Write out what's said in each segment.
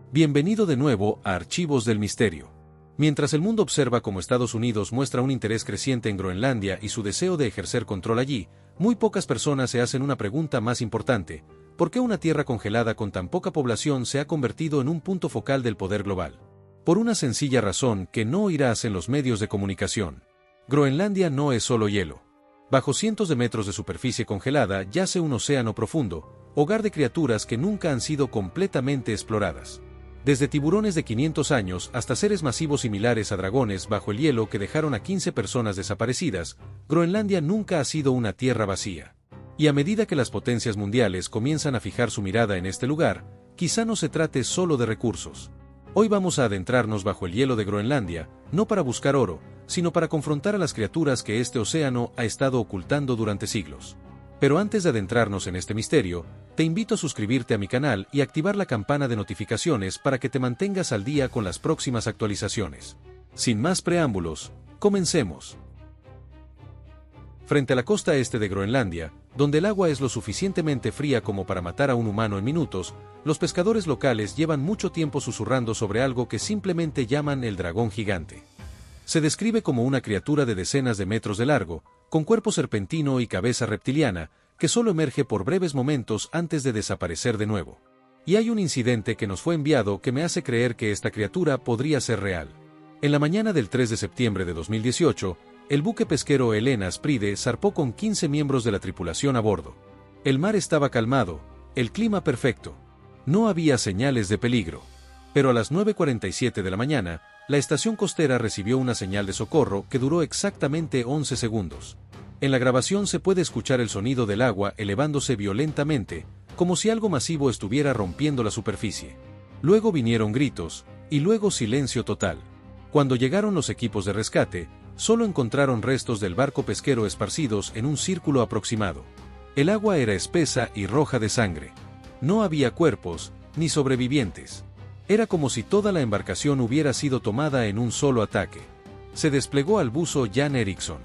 Bienvenido de nuevo a Archivos del Misterio. Mientras el mundo observa cómo Estados Unidos muestra un interés creciente en Groenlandia y su deseo de ejercer control allí, muy pocas personas se hacen una pregunta más importante: ¿por qué una tierra congelada con tan poca población se ha convertido en un punto focal del poder global? Por una sencilla razón que no oirás en los medios de comunicación. Groenlandia no es solo hielo. Bajo cientos de metros de superficie congelada yace un océano profundo, hogar de criaturas que nunca han sido completamente exploradas. Desde tiburones de 500 años hasta seres masivos similares a dragones bajo el hielo que dejaron a 15 personas desaparecidas, Groenlandia nunca ha sido una tierra vacía. Y a medida que las potencias mundiales comienzan a fijar su mirada en este lugar, quizá no se trate solo de recursos. Hoy vamos a adentrarnos bajo el hielo de Groenlandia, no para buscar oro, sino para confrontar a las criaturas que este océano ha estado ocultando durante siglos. Pero antes de adentrarnos en este misterio, te invito a suscribirte a mi canal y activar la campana de notificaciones para que te mantengas al día con las próximas actualizaciones. Sin más preámbulos, comencemos. Frente a la costa este de Groenlandia, donde el agua es lo suficientemente fría como para matar a un humano en minutos, los pescadores locales llevan mucho tiempo susurrando sobre algo que simplemente llaman el dragón gigante. Se describe como una criatura de decenas de metros de largo, con cuerpo serpentino y cabeza reptiliana, que solo emerge por breves momentos antes de desaparecer de nuevo. Y hay un incidente que nos fue enviado que me hace creer que esta criatura podría ser real. En la mañana del 3 de septiembre de 2018, el buque pesquero Helena Spride zarpó con 15 miembros de la tripulación a bordo. El mar estaba calmado, el clima perfecto. No había señales de peligro. Pero a las 9:47 de la mañana, la estación costera recibió una señal de socorro que duró exactamente 11 segundos. En la grabación se puede escuchar el sonido del agua elevándose violentamente, como si algo masivo estuviera rompiendo la superficie. Luego vinieron gritos, y luego silencio total. Cuando llegaron los equipos de rescate, solo encontraron restos del barco pesquero esparcidos en un círculo aproximado. El agua era espesa y roja de sangre. No había cuerpos, ni sobrevivientes. Era como si toda la embarcación hubiera sido tomada en un solo ataque. Se desplegó al buzo Jan Eriksson.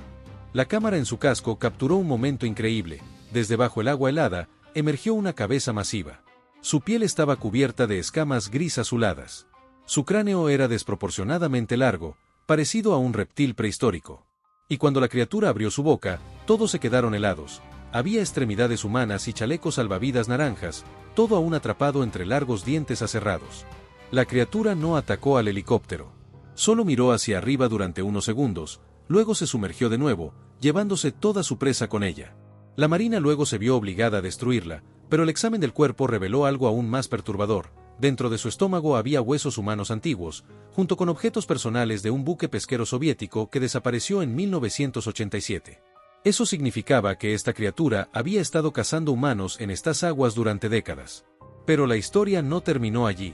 La cámara en su casco capturó un momento increíble. Desde bajo el agua helada, emergió una cabeza masiva. Su piel estaba cubierta de escamas gris azuladas. Su cráneo era desproporcionadamente largo, parecido a un reptil prehistórico. Y cuando la criatura abrió su boca, todos se quedaron helados. Había extremidades humanas y chalecos salvavidas naranjas, todo aún atrapado entre largos dientes aserrados. La criatura no atacó al helicóptero. Solo miró hacia arriba durante unos segundos, luego se sumergió de nuevo, llevándose toda su presa con ella. La marina luego se vio obligada a destruirla, pero el examen del cuerpo reveló algo aún más perturbador. Dentro de su estómago había huesos humanos antiguos, junto con objetos personales de un buque pesquero soviético que desapareció en 1987. Eso significaba que esta criatura había estado cazando humanos en estas aguas durante décadas. Pero la historia no terminó allí.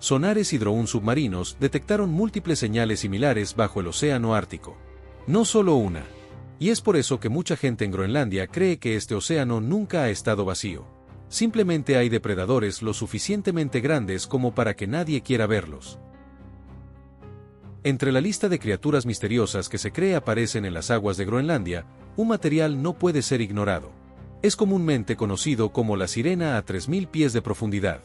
Sonares y drone submarinos detectaron múltiples señales similares bajo el océano Ártico. No solo una. Y es por eso que mucha gente en Groenlandia cree que este océano nunca ha estado vacío. Simplemente hay depredadores lo suficientemente grandes como para que nadie quiera verlos. Entre la lista de criaturas misteriosas que se cree aparecen en las aguas de Groenlandia, un material no puede ser ignorado. Es comúnmente conocido como la sirena a 3000 pies de profundidad.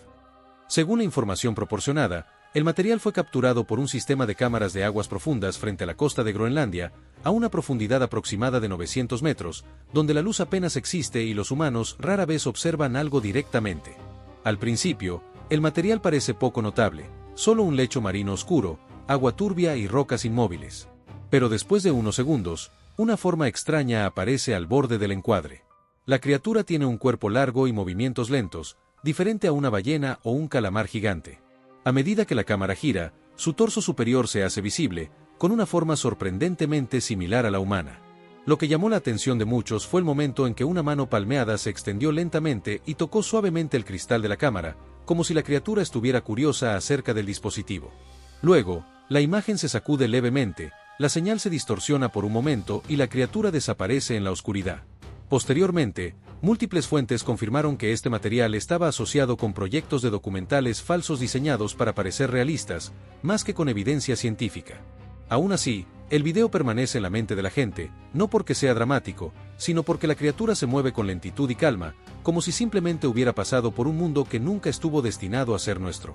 Según la información proporcionada, el material fue capturado por un sistema de cámaras de aguas profundas frente a la costa de Groenlandia, a una profundidad aproximada de 900 metros, donde la luz apenas existe y los humanos rara vez observan algo directamente. Al principio, el material parece poco notable, solo un lecho marino oscuro, agua turbia y rocas inmóviles. Pero después de unos segundos, una forma extraña aparece al borde del encuadre. La criatura tiene un cuerpo largo y movimientos lentos, diferente a una ballena o un calamar gigante. A medida que la cámara gira, su torso superior se hace visible, con una forma sorprendentemente similar a la humana. Lo que llamó la atención de muchos fue el momento en que una mano palmeada se extendió lentamente y tocó suavemente el cristal de la cámara, como si la criatura estuviera curiosa acerca del dispositivo. Luego, la imagen se sacude levemente, la señal se distorsiona por un momento y la criatura desaparece en la oscuridad. Posteriormente, múltiples fuentes confirmaron que este material estaba asociado con proyectos de documentales falsos diseñados para parecer realistas, más que con evidencia científica. Aún así, el video permanece en la mente de la gente, no porque sea dramático, sino porque la criatura se mueve con lentitud y calma, como si simplemente hubiera pasado por un mundo que nunca estuvo destinado a ser nuestro.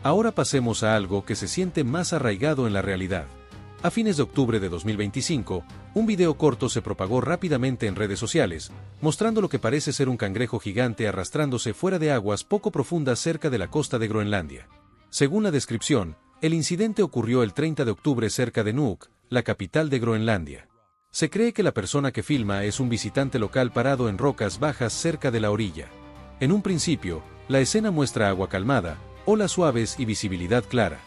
Ahora pasemos a algo que se siente más arraigado en la realidad. A fines de octubre de 2025, un video corto se propagó rápidamente en redes sociales, mostrando lo que parece ser un cangrejo gigante arrastrándose fuera de aguas poco profundas cerca de la costa de Groenlandia. Según la descripción, el incidente ocurrió el 30 de octubre cerca de Nuuk, la capital de Groenlandia. Se cree que la persona que filma es un visitante local parado en rocas bajas cerca de la orilla. En un principio, la escena muestra agua calmada, olas suaves y visibilidad clara.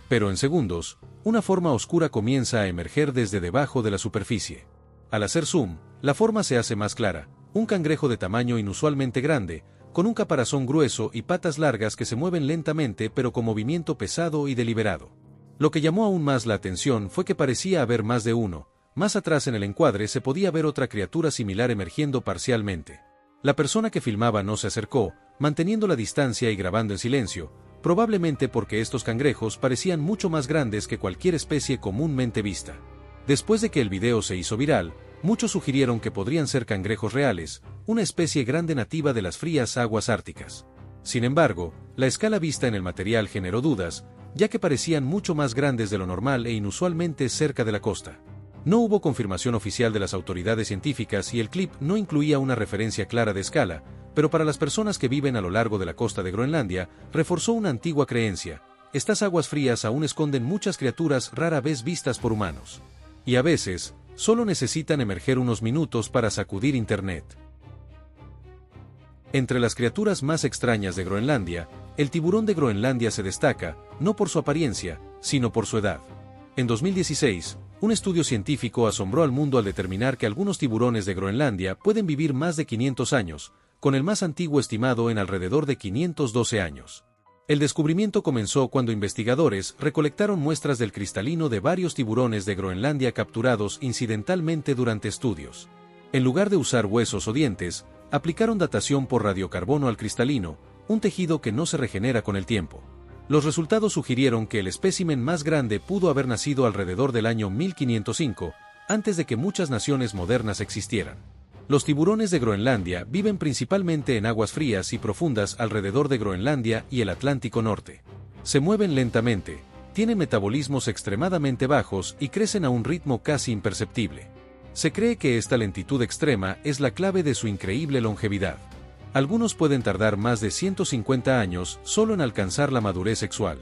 Pero en segundos, una forma oscura comienza a emerger desde debajo de la superficie. Al hacer zoom, la forma se hace más clara, un cangrejo de tamaño inusualmente grande, con un caparazón grueso y patas largas que se mueven lentamente pero con movimiento pesado y deliberado. Lo que llamó aún más la atención fue que parecía haber más de uno. Más atrás en el encuadre se podía ver otra criatura similar emergiendo parcialmente. La persona que filmaba no se acercó, manteniendo la distancia y grabando en silencio, probablemente porque estos cangrejos parecían mucho más grandes que cualquier especie comúnmente vista. Después de que el video se hizo viral, muchos sugirieron que podrían ser cangrejos reales, una especie grande nativa de las frías aguas árticas. Sin embargo, la escala vista en el material generó dudas, ya que parecían mucho más grandes de lo normal e inusualmente cerca de la costa. No hubo confirmación oficial de las autoridades científicas y el clip no incluía una referencia clara de escala, pero para las personas que viven a lo largo de la costa de Groenlandia, reforzó una antigua creencia: estas aguas frías aún esconden muchas criaturas rara vez vistas por humanos. Y a veces, solo necesitan emerger unos minutos para sacudir Internet. Entre las criaturas más extrañas de Groenlandia, el tiburón de Groenlandia se destaca, no por su apariencia, sino por su edad. En 2016, un estudio científico asombró al mundo al determinar que algunos tiburones de Groenlandia pueden vivir más de 500 años, con el más antiguo estimado en alrededor de 512 años. El descubrimiento comenzó cuando investigadores recolectaron muestras del cristalino de varios tiburones de Groenlandia capturados incidentalmente durante estudios. En lugar de usar huesos o dientes, aplicaron datación por radiocarbono al cristalino, un tejido que no se regenera con el tiempo. Los resultados sugirieron que el espécimen más grande pudo haber nacido alrededor del año 1505, antes de que muchas naciones modernas existieran. Los tiburones de Groenlandia viven principalmente en aguas frías y profundas alrededor de Groenlandia y el Atlántico Norte. Se mueven lentamente, tienen metabolismos extremadamente bajos y crecen a un ritmo casi imperceptible. Se cree que esta lentitud extrema es la clave de su increíble longevidad. Algunos pueden tardar más de 150 años solo en alcanzar la madurez sexual.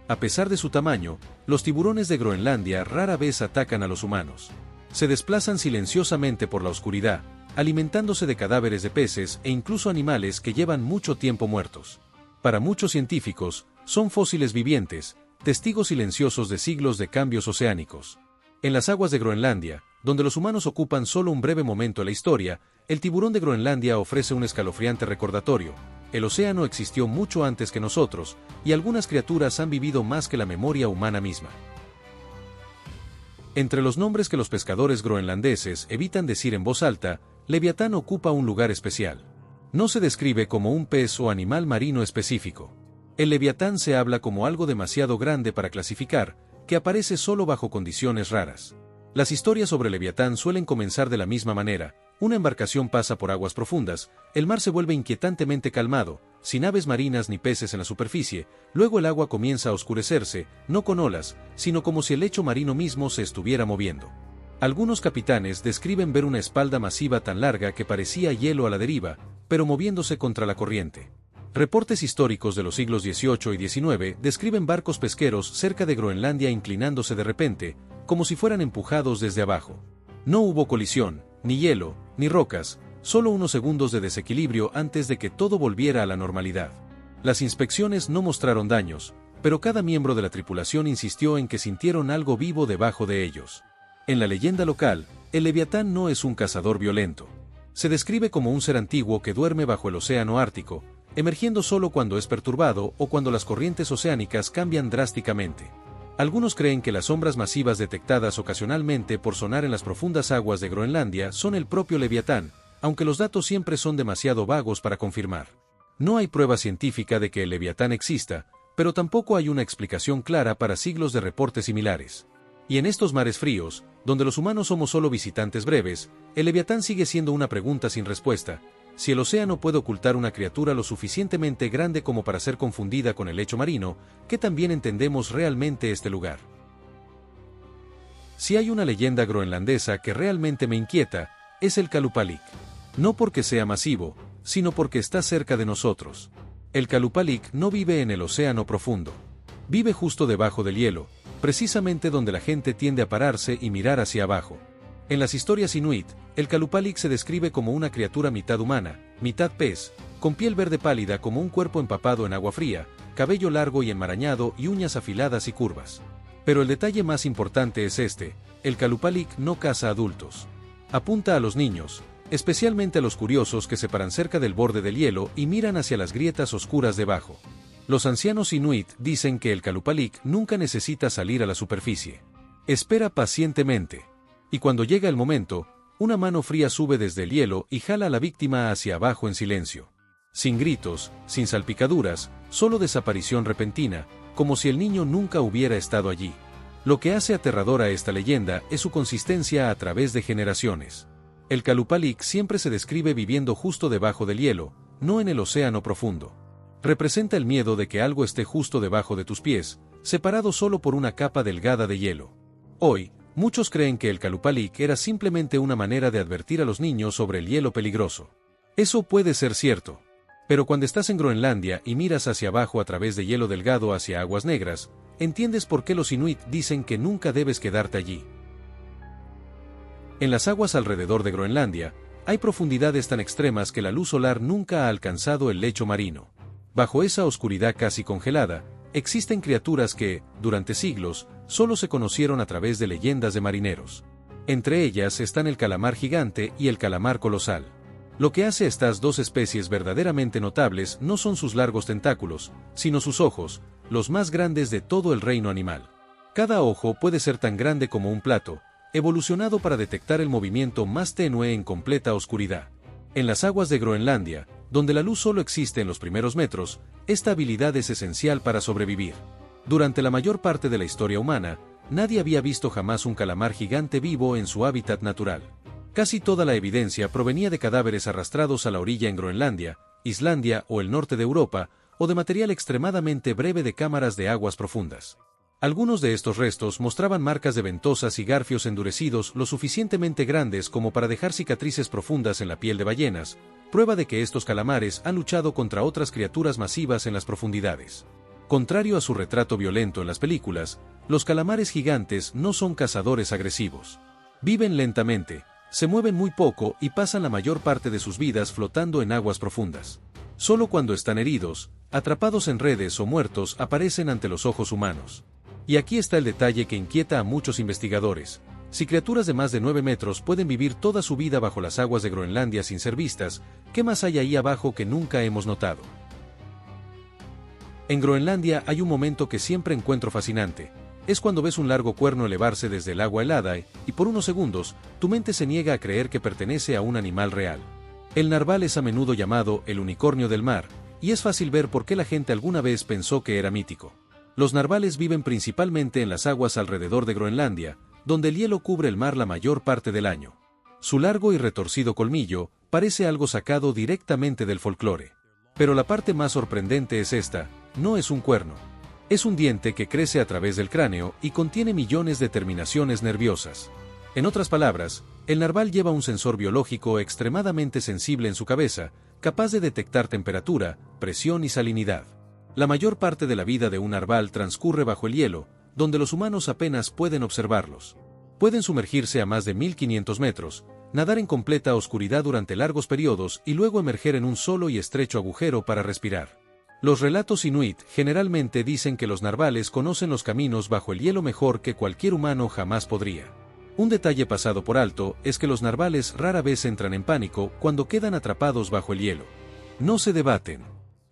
A pesar de su tamaño, los tiburones de Groenlandia rara vez atacan a los humanos. Se desplazan silenciosamente por la oscuridad, alimentándose de cadáveres de peces e incluso animales que llevan mucho tiempo muertos. Para muchos científicos, son fósiles vivientes, testigos silenciosos de siglos de cambios oceánicos. En las aguas de Groenlandia, donde los humanos ocupan solo un breve momento en la historia, el tiburón de Groenlandia ofrece un escalofriante recordatorio: el océano existió mucho antes que nosotros, y algunas criaturas han vivido más que la memoria humana misma. Entre los nombres que los pescadores groenlandeses evitan decir en voz alta, Leviatán ocupa un lugar especial. No se describe como un pez o animal marino específico. El Leviatán se habla como algo demasiado grande para clasificar, que aparece solo bajo condiciones raras. Las historias sobre Leviatán suelen comenzar de la misma manera: una embarcación pasa por aguas profundas, el mar se vuelve inquietantemente calmado, sin aves marinas ni peces en la superficie, luego el agua comienza a oscurecerse, no con olas, sino como si el lecho marino mismo se estuviera moviendo. Algunos capitanes describen ver una espalda masiva tan larga que parecía hielo a la deriva, pero moviéndose contra la corriente. Reportes históricos de los siglos XVIII y XIX describen barcos pesqueros cerca de Groenlandia inclinándose de repente, como si fueran empujados desde abajo. No hubo colisión, ni hielo, ni rocas, solo unos segundos de desequilibrio antes de que todo volviera a la normalidad. Las inspecciones no mostraron daños, pero cada miembro de la tripulación insistió en que sintieron algo vivo debajo de ellos. En la leyenda local, el Leviatán no es un cazador violento. Se describe como un ser antiguo que duerme bajo el océano Ártico, emergiendo solo cuando es perturbado o cuando las corrientes oceánicas cambian drásticamente. Algunos creen que las sombras masivas detectadas ocasionalmente por sonar en las profundas aguas de Groenlandia son el propio Leviatán, aunque los datos siempre son demasiado vagos para confirmar. No hay prueba científica de que el Leviatán exista, pero tampoco hay una explicación clara para siglos de reportes similares. Y en estos mares fríos, donde los humanos somos solo visitantes breves, el Leviatán sigue siendo una pregunta sin respuesta. si el océano puede ocultar una criatura lo suficientemente grande como para ser confundida con el lecho marino, ¿qué también entendemos realmente este lugar? Si hay una leyenda groenlandesa que realmente me inquieta, es el Kalupalik. No porque sea masivo, sino porque está cerca de nosotros. El Kalupalik no vive en el océano profundo. Vive justo debajo del hielo, precisamente donde la gente tiende a pararse y mirar hacia abajo. En las historias inuit, el Kalupalik se describe como una criatura mitad humana, mitad pez, con piel verde pálida como un cuerpo empapado en agua fría, cabello largo y enmarañado y uñas afiladas y curvas. Pero el detalle más importante es este: el Kalupalik no caza adultos. Apunta a los niños, especialmente a los curiosos que se paran cerca del borde del hielo y miran hacia las grietas oscuras debajo. Los ancianos inuit dicen que el Kalupalik nunca necesita salir a la superficie. Espera pacientemente. Y cuando llega el momento, una mano fría sube desde el hielo y jala a la víctima hacia abajo en silencio. Sin gritos, sin salpicaduras, solo desaparición repentina, como si el niño nunca hubiera estado allí. Lo que hace aterradora esta leyenda es su consistencia a través de generaciones. El Kalupalik siempre se describe viviendo justo debajo del hielo, no en el océano profundo. Representa el miedo de que algo esté justo debajo de tus pies, separado solo por una capa delgada de hielo. Hoy, muchos creen que el Kalupalik era simplemente una manera de advertir a los niños sobre el hielo peligroso. Eso puede ser cierto. Pero cuando estás en Groenlandia y miras hacia abajo a través de hielo delgado hacia aguas negras, entiendes por qué los inuit dicen que nunca debes quedarte allí. En las aguas alrededor de Groenlandia, hay profundidades tan extremas que la luz solar nunca ha alcanzado el lecho marino. Bajo esa oscuridad casi congelada, existen criaturas que, durante siglos, solo se conocieron a través de leyendas de marineros. Entre ellas están el calamar gigante y el calamar colosal. Lo que hace estas dos especies verdaderamente notables no son sus largos tentáculos, sino sus ojos, los más grandes de todo el reino animal. Cada ojo puede ser tan grande como un plato, evolucionado para detectar el movimiento más tenue en completa oscuridad. En las aguas de Groenlandia, donde la luz solo existe en los primeros metros, esta habilidad es esencial para sobrevivir. Durante la mayor parte de la historia humana, nadie había visto jamás un calamar gigante vivo en su hábitat natural. Casi toda la evidencia provenía de cadáveres arrastrados a la orilla en Groenlandia, Islandia o el norte de Europa, o de material extremadamente breve de cámaras de aguas profundas. Algunos de estos restos mostraban marcas de ventosas y garfios endurecidos lo suficientemente grandes como para dejar cicatrices profundas en la piel de ballenas, prueba de que estos calamares han luchado contra otras criaturas masivas en las profundidades. Contrario a su retrato violento en las películas, los calamares gigantes no son cazadores agresivos. Viven lentamente, se mueven muy poco y pasan la mayor parte de sus vidas flotando en aguas profundas. Solo cuando están heridos, atrapados en redes o muertos aparecen ante los ojos humanos. Y aquí está el detalle que inquieta a muchos investigadores. Si criaturas de más de 9 metros pueden vivir toda su vida bajo las aguas de Groenlandia sin ser vistas, ¿qué más hay ahí abajo que nunca hemos notado? En Groenlandia hay un momento que siempre encuentro fascinante. Es cuando ves un largo cuerno elevarse desde el agua helada y, por unos segundos, tu mente se niega a creer que pertenece a un animal real. El narval es a menudo llamado el unicornio del mar, y es fácil ver por qué la gente alguna vez pensó que era mítico. Los narvales viven principalmente en las aguas alrededor de Groenlandia, donde el hielo cubre el mar la mayor parte del año. Su largo y retorcido colmillo parece algo sacado directamente del folclore. Pero la parte más sorprendente es esta: no es un cuerno. Es un diente que crece a través del cráneo y contiene millones de terminaciones nerviosas. En otras palabras, el narval lleva un sensor biológico extremadamente sensible en su cabeza, capaz de detectar temperatura, presión y salinidad. La mayor parte de la vida de un narval transcurre bajo el hielo, donde los humanos apenas pueden observarlos. Pueden sumergirse a más de 1500 metros, nadar en completa oscuridad durante largos periodos y luego emerger en un solo y estrecho agujero para respirar. Los relatos inuit generalmente dicen que los narvales conocen los caminos bajo el hielo mejor que cualquier humano jamás podría. Un detalle pasado por alto es que los narvales rara vez entran en pánico cuando quedan atrapados bajo el hielo. No se debaten.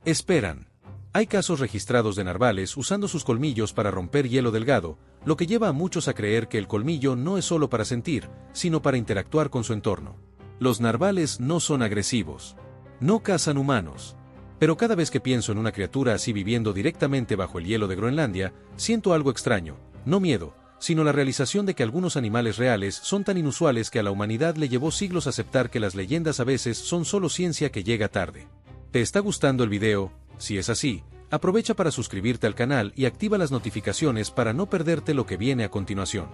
Esperan. Hay casos registrados de narvales usando sus colmillos para romper hielo delgado, lo que lleva a muchos a creer que el colmillo no es solo para sentir, sino para interactuar con su entorno. Los narvales no son agresivos. No cazan humanos. Pero cada vez que pienso en una criatura así viviendo directamente bajo el hielo de Groenlandia, siento algo extraño, no miedo, sino la realización de que algunos animales reales son tan inusuales que a la humanidad le llevó siglos aceptar que las leyendas a veces son solo ciencia que llega tarde. ¿Te está gustando el video? Si es así, aprovecha para suscribirte al canal y activa las notificaciones para no perderte lo que viene a continuación.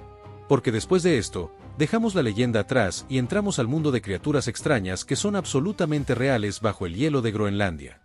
Porque después de esto, dejamos la leyenda atrás y entramos al mundo de criaturas extrañas que son absolutamente reales bajo el hielo de Groenlandia.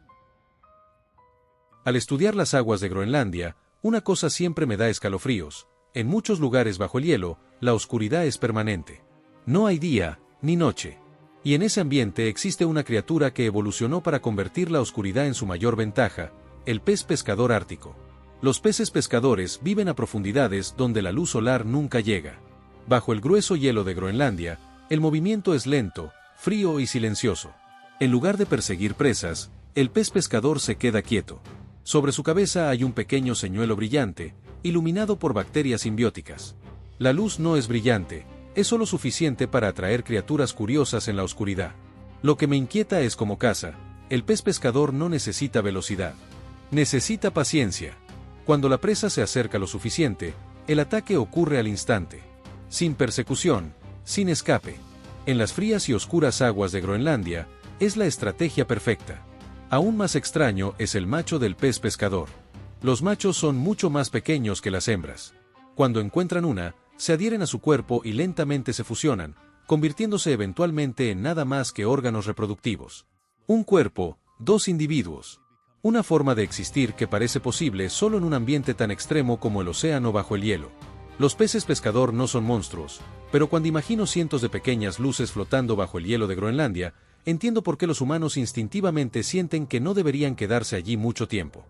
Al estudiar las aguas de Groenlandia, una cosa siempre me da escalofríos. En muchos lugares bajo el hielo, la oscuridad es permanente. No hay día, ni noche. Y en ese ambiente existe una criatura que evolucionó para convertir la oscuridad en su mayor ventaja, el pez pescador ártico. Los peces pescadores viven a profundidades donde la luz solar nunca llega. Bajo el grueso hielo de Groenlandia, el movimiento es lento, frío y silencioso. En lugar de perseguir presas, el pez pescador se queda quieto. Sobre su cabeza hay un pequeño señuelo brillante, iluminado por bacterias simbióticas. La luz no es brillante, es solo suficiente para atraer criaturas curiosas en la oscuridad. Lo que me inquieta es cómo caza. El pez pescador no necesita velocidad. Necesita paciencia. Cuando la presa se acerca lo suficiente, el ataque ocurre al instante. Sin persecución, sin escape. En las frías y oscuras aguas de Groenlandia, es la estrategia perfecta. Aún más extraño es el macho del pez pescador. Los machos son mucho más pequeños que las hembras. Cuando encuentran una, se adhieren a su cuerpo y lentamente se fusionan, convirtiéndose eventualmente en nada más que órganos reproductivos. Un cuerpo, dos individuos. Una forma de existir que parece posible solo en un ambiente tan extremo como el océano bajo el hielo. Los peces pescador no son monstruos, pero cuando imagino cientos de pequeñas luces flotando bajo el hielo de Groenlandia, entiendo por qué los humanos instintivamente sienten que no deberían quedarse allí mucho tiempo.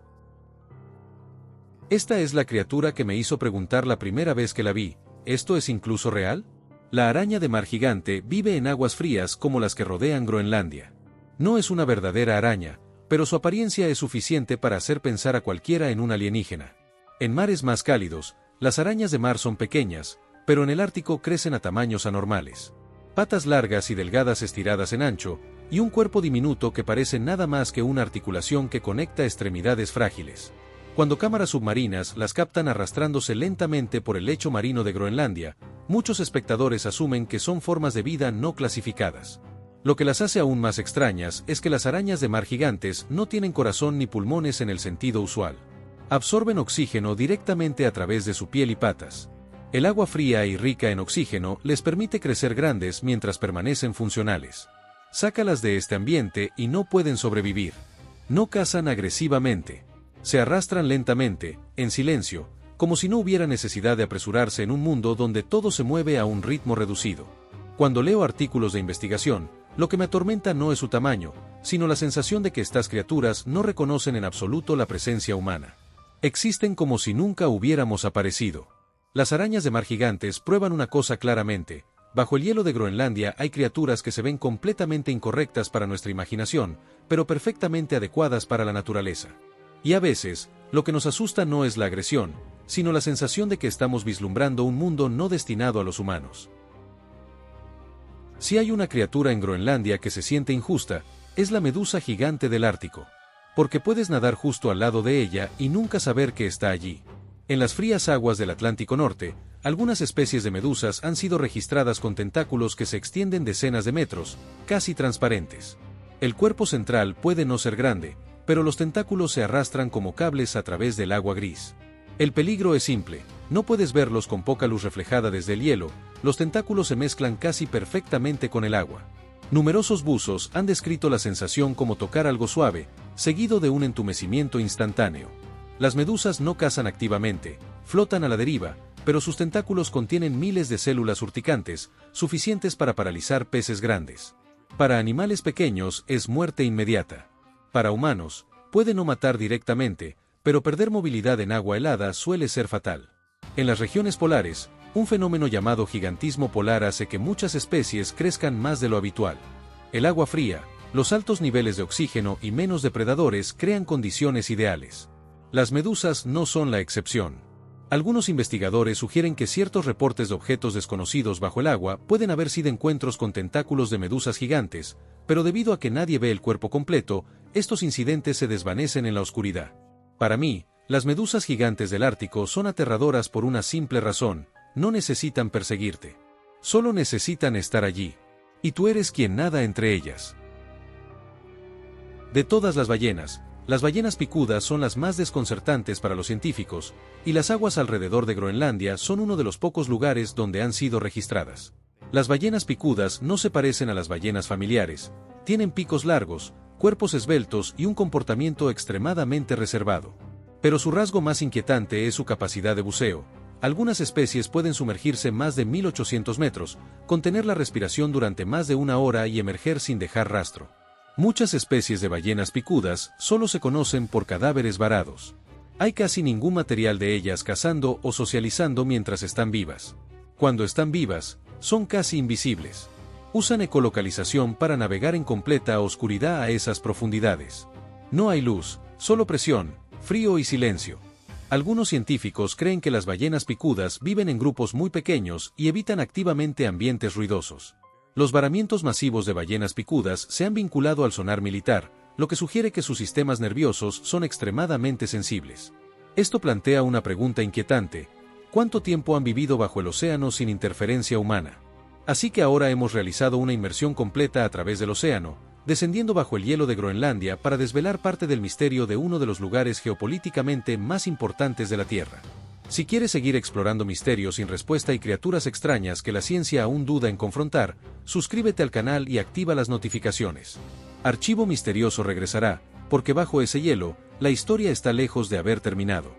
Esta es la criatura que me hizo preguntar la primera vez que la vi, ¿esto es incluso real? La araña de mar gigante vive en aguas frías como las que rodean Groenlandia. No es una verdadera araña, pero su apariencia es suficiente para hacer pensar a cualquiera en un alienígena. En mares más cálidos, las arañas de mar son pequeñas, pero en el Ártico crecen a tamaños anormales. Patas largas y delgadas estiradas en ancho, y un cuerpo diminuto que parece nada más que una articulación que conecta extremidades frágiles. Cuando cámaras submarinas las captan arrastrándose lentamente por el lecho marino de Groenlandia, muchos espectadores asumen que son formas de vida no clasificadas. Lo que las hace aún más extrañas es que las arañas de mar gigantes no tienen corazón ni pulmones en el sentido usual. Absorben oxígeno directamente a través de su piel y patas. El agua fría y rica en oxígeno les permite crecer grandes mientras permanecen funcionales. Sácalas de este ambiente y no pueden sobrevivir. No cazan agresivamente. Se arrastran lentamente, en silencio, como si no hubiera necesidad de apresurarse en un mundo donde todo se mueve a un ritmo reducido. Cuando leo artículos de investigación, lo que me atormenta no es su tamaño, sino la sensación de que estas criaturas no reconocen en absoluto la presencia humana. Existen como si nunca hubiéramos aparecido. Las arañas de mar gigantes prueban una cosa claramente: bajo el hielo de Groenlandia hay criaturas que se ven completamente incorrectas para nuestra imaginación, pero perfectamente adecuadas para la naturaleza. Y a veces, lo que nos asusta no es la agresión, sino la sensación de que estamos vislumbrando un mundo no destinado a los humanos. Si hay una criatura en Groenlandia que se siente injusta, es la medusa gigante del Ártico. Porque puedes nadar justo al lado de ella y nunca saber que está allí. En las frías aguas del Atlántico Norte, algunas especies de medusas han sido registradas con tentáculos que se extienden decenas de metros, casi transparentes. El cuerpo central puede no ser grande, pero los tentáculos se arrastran como cables a través del agua gris. El peligro es simple: no puedes verlos con poca luz reflejada desde el hielo, los tentáculos se mezclan casi perfectamente con el agua. Numerosos buzos han descrito la sensación como tocar algo suave, seguido de un entumecimiento instantáneo. Las medusas no cazan activamente, flotan a la deriva, pero sus tentáculos contienen miles de células urticantes, suficientes para paralizar peces grandes. Para animales pequeños es muerte inmediata. Para humanos, puede no matar directamente, pero perder movilidad en agua helada suele ser fatal. En las regiones polares, un fenómeno llamado gigantismo polar hace que muchas especies crezcan más de lo habitual. El agua fría, los altos niveles de oxígeno y menos depredadores crean condiciones ideales. Las medusas no son la excepción. Algunos investigadores sugieren que ciertos reportes de objetos desconocidos bajo el agua pueden haber sido encuentros con tentáculos de medusas gigantes, pero debido a que nadie ve el cuerpo completo, estos incidentes se desvanecen en la oscuridad. Para mí, las medusas gigantes del Ártico son aterradoras por una simple razón: no necesitan perseguirte. Solo necesitan estar allí. Y tú eres quien nada entre ellas. De todas las ballenas picudas son las más desconcertantes para los científicos, y las aguas alrededor de Groenlandia son uno de los pocos lugares donde han sido registradas. Las ballenas picudas no se parecen a las ballenas familiares, tienen picos largos, cuerpos esbeltos y un comportamiento extremadamente reservado. Pero su rasgo más inquietante es su capacidad de buceo. Algunas especies pueden sumergirse más de 1800 metros, contener la respiración durante más de una hora y emerger sin dejar rastro. Muchas especies de ballenas picudas solo se conocen por cadáveres varados. Hay casi ningún material de ellas cazando o socializando mientras están vivas. Cuando están vivas, son casi invisibles. Usan ecolocalización para navegar en completa oscuridad a esas profundidades. No hay luz, solo presión, frío y silencio. Algunos científicos creen que las ballenas picudas viven en grupos muy pequeños y evitan activamente ambientes ruidosos. Los varamientos masivos de ballenas picudas se han vinculado al sonar militar, lo que sugiere que sus sistemas nerviosos son extremadamente sensibles. Esto plantea una pregunta inquietante: ¿cuánto tiempo han vivido bajo el océano sin interferencia humana? Así que ahora hemos realizado una inmersión completa a través del océano, descendiendo bajo el hielo de Groenlandia para desvelar parte del misterio de uno de los lugares geopolíticamente más importantes de la Tierra. Si quieres seguir explorando misterios sin respuesta y criaturas extrañas que la ciencia aún duda en confrontar, suscríbete al canal y activa las notificaciones. Archivo Misterioso regresará, porque bajo ese hielo, la historia está lejos de haber terminado.